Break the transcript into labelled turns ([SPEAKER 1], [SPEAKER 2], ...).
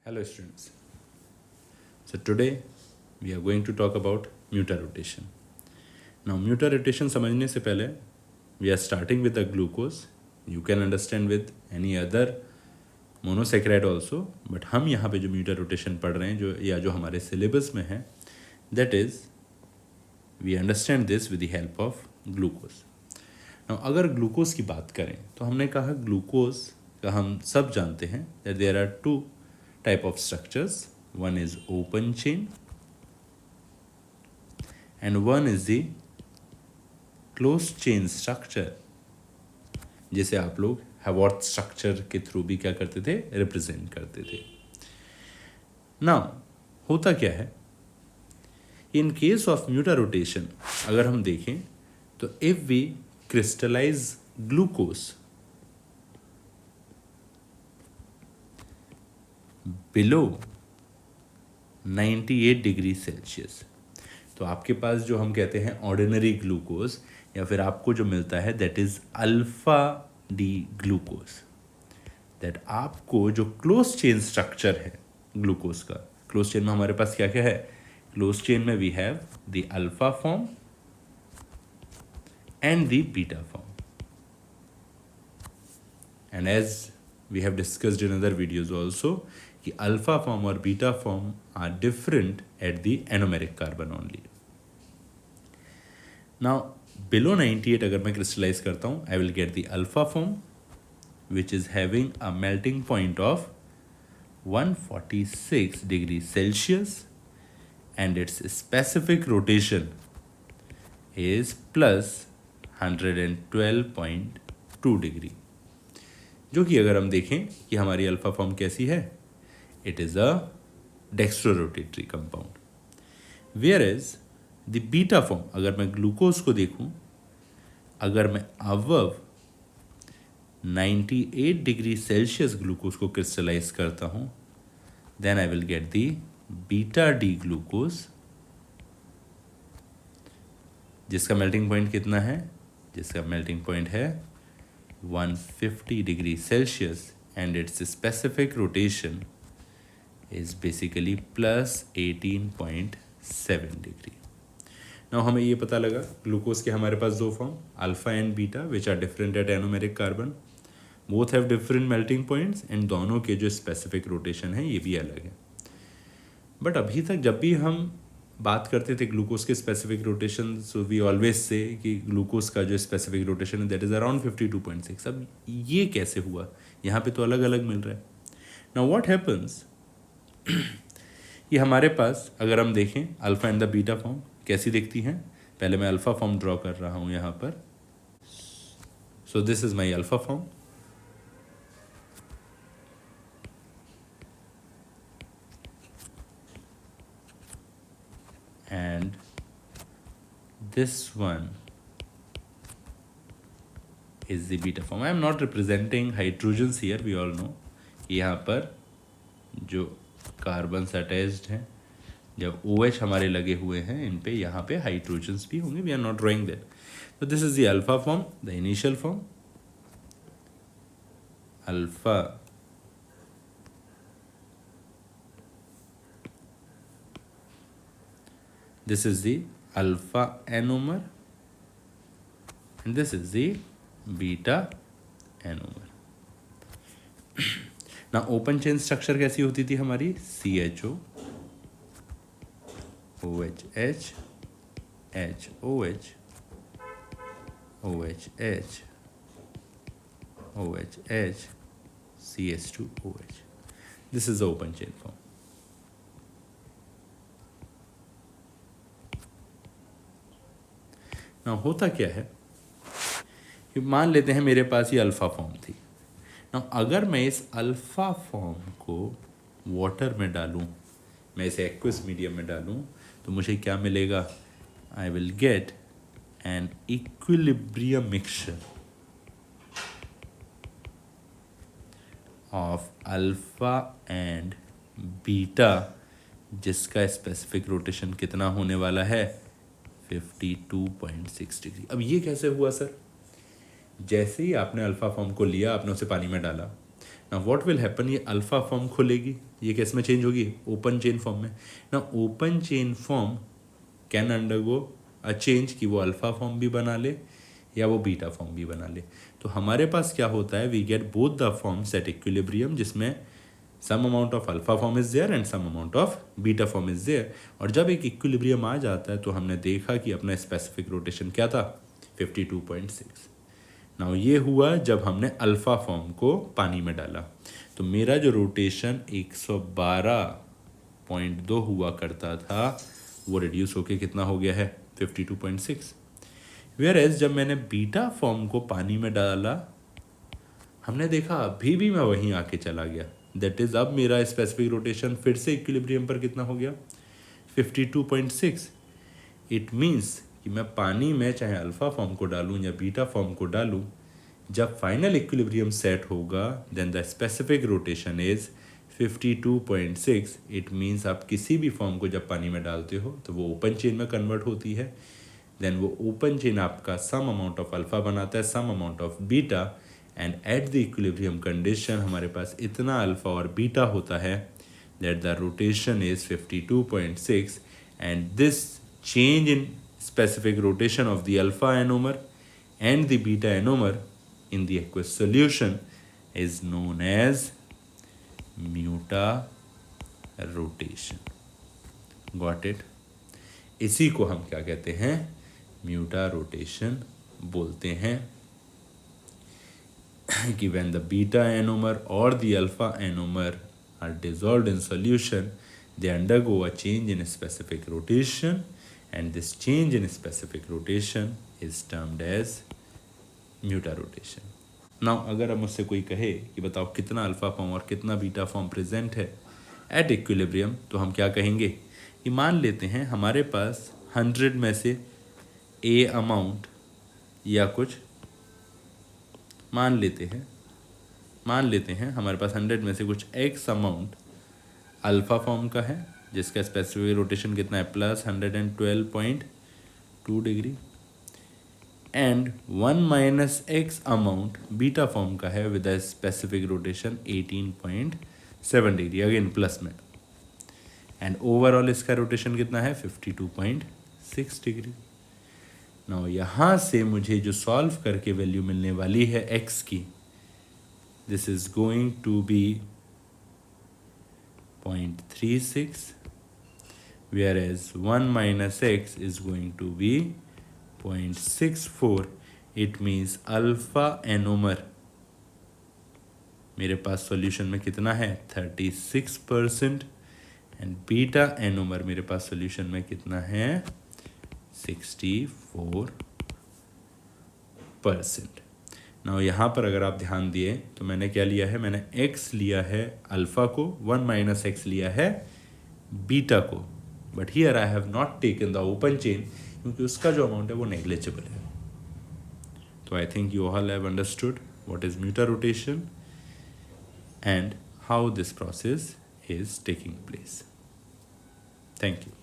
[SPEAKER 1] Hello students. So today we are going to talk about mutarotation. Now mutarotation समझने से पहले we are starting with the glucose. You can understand with any other monosaccharide also, but हम यहाँ पे जो mutarotation पढ़ रहे हैं जो हमारे syllabus में है, that is we understand this with the help of glucose. Now अगर glucose की बात करें तो हमने कहा glucose का हम सब जानते हैं that there are two type of structures. One is open chain and one is the closed chain structure, जिसे आप लोग हैवॉर्थ स्ट्रक्चर के थ्रू भी क्या करते थे, रिप्रेजेंट करते थे. नाउ होता क्या है, इन केस ऑफ म्यूटारोटेशन अगर हम देखें तो if we crystallise glucose below 98 degree Celsius, तो आपके पास जो हम कहते हैं ऑर्डिनरी ग्लूकोज या फिर आपको जो मिलता है that is alpha D glucose. That आपको जो क्लोज चेन स्ट्रक्चर है ग्लूकोज का, क्लोज चेन में हमारे पास क्या क्या है, क्लोज चेन में we have the alpha form and the beta form. And as we have discussed in other videos also कि अल्फा फॉर्म और beta form are different at the anomeric carbon only. Now below 98 अगर मैं crystallise करता हूँ, I will get the alpha form which is having a melting point of 146 degree Celsius and its specific rotation is plus 112.2 degree, जो कि अगर हम देखें कि हमारी अल्फा फॉर्म कैसी है, it is a dextrorotatory compound. Whereas the beta form, अगर मैं ग्लूकोज को देखूं, अगर मैं अबव 98 डिग्री सेल्सियस ग्लूकोज को क्रिस्टलाइज करता हूं, then I will get the beta D glucose, जिसका मेल्टिंग पॉइंट कितना है, जिसका मेल्टिंग पॉइंट है 150 degree Celsius and its specific rotation is basically plus 18.7 degree. Now हमें ये पता लगा ग्लूकोज के हमारे पास दो form alpha and beta which are different at anomeric carbon, both have different melting points and दोनों के जो स्पेसिफिक रोटेशन है ये भी अलग है. बट अभी तक जब भी हम बात करते थे ग्लूकोज के specific rotation, so we always say कि ग्लूकोज का जो स्पेसिफिक रोटेशन है दैट इज अराउंड 52.6. अब ये कैसे हुआ, यहाँ पे तो अलग अलग मिल रहा है. नाउ व्हाट हैपन्स, ये हमारे पास अगर हम देखें alpha and the beta form कैसी दिखती हैं, पहले मैं अल्फा फॉर्म ड्रॉ कर रहा हूं यहाँ पर. So this is my alpha form and this one is the beta form. I am not representing hydrogens here, we all know यहाँ पर जो कार्बन्स अटैच्ड हैं, जब OH हमारे लगे हुए हैं इन पे, यहाँ पे हाइड्रोजन्स भी होंगे, we are not drawing that. तो this is the alpha form, the initial form alpha this is the alpha anomer and this is the beta anomer. ना ओपन चेन स्ट्रक्चर कैसी होती थी हमारी, CHO OHH HOH OHH OHH CH2OH. This is the open chain form. ना होता क्या है कि मान लेते हैं मेरे पास ये अल्फा फॉर्म थी. ना अगर मैं इस अल्फा फॉर्म को वाटर में डालूं, मैं इसे एक्वस मीडियम में डालूं, तो मुझे क्या मिलेगा, I will get an equilibrium mixture of alpha and beta, जिसका स्पेसिफिक रोटेशन कितना होने वाला है, 52.6 डिग्री. अब ये कैसे हुआ सर, जैसे ही आपने अल्फा फॉर्म को लिया, आपने उसे पानी में डाला, ना व्हाट विल हैपन, ये अल्फा फॉर्म खुलेगी, ये किस में चेंज होगी, ओपन चेन फॉर्म में। ना open chain form can undergo a change कि वो अल्फा फॉर्म भी बना ले या वो बीटा फॉर्म भी बना ले। तो हमारे पास क्या होता है, we get both the forms at equilibrium, जिसमें some amount of alpha form is there and some amount of beta form is there. और जब एक इक्विलिब्रियम आ जाता है तो हमने देखा कि अपना स्पेसिफिक रोटेशन क्या था, 52.6। नाउ ये हुआ जब हमने अल्फा फॉर्म को पानी में डाला, तो मेरा जो रोटेशन 112.2 हुआ करता था वो रिड्यूस होके कितना हो गया है, 52.6। वेयर एज जब मैंने बीटा फॉर्म को पानी में डाला, हमने देखा अभी भी मैं वहीं आके चला गया। दैट इज अब मेरा स्पेसिफिक रोटेशन फिर से इक्विलिब्रियम पर कितना हो गया, 52.6। इट मीन्स कि मैं पानी में चाहे अल्फा फॉर्म को डालूं या बीटा फॉर्म को डालूं, जब फाइनल इक्विलिब्रियम सेट होगा then the specific rotation is 52.6। It means आप किसी भी फॉर्म को जब पानी में डालते हो तो वो ओपन चेन में कन्वर्ट होती है, देन वो ओपन चेन आपका सम अमाउंट ऑफ अल्फा बनाता है, some amount of beta, and at the equilibrium condition हमारे पास इतना अल्फा और बीटा होता है that the rotation is 52.6। And this change in specific rotation of the alpha ionomer and the beta ionomer in the aqueous solution is known as mutarotation. Got it? इसी को हम क्या कहते हैं, म्यूटारोटेशन बोलते हैं कि when the beta ionomer or the alpha ionomer are dissolved in solution, they undergo a change in specific rotation, and this change in specific rotation is termed as mutarotation. Now अगर अब मुझसे कोई कहे कि बताओ कितना अल्फा फॉर्म और कितना बीटा फॉर्म प्रेजेंट है एट इक्विलिब्रियम, तो हम क्या कहेंगे कि मान लेते हैं हमारे पास 100 में से ए अमाउंट या कुछ मान लेते हैं हमारे पास 100 में से कुछ एक्स अमाउंट अल्फा फॉर्म का है, जिसका स्पेसिफिक रोटेशन कितना है, plus 112.2 degree, and 1 minus x amount beta form का है with a specific rotation 18.7 degree, again plus में, एंड ओवरऑल इसका रोटेशन कितना है, 52.6 डिग्री। नाउ यहाँ से मुझे जो सॉल्व करके वैल्यू मिलने वाली है एक्स की, this is going to be 0.36, whereas 1 minus x is going to be 0.64. It means alpha ionomer मेरे पास सॉल्यूशन में कितना है, 36%, एंड बीटा ionomer मेरे पास सॉल्यूशन में कितना है, 64%. नाउ यहाँ पर अगर आप ध्यान दिए तो मैंने क्या लिया है, मैंने x लिया है अल्फा को, 1 माइनस एक्स लिया है बीटा को, but here I have not taken the open chain क्योंकि उसका जो अमाउंट है वो नेग्लिजिबल है. तो I think you all have understood what is mutarotation and how this process is taking place. Thank you.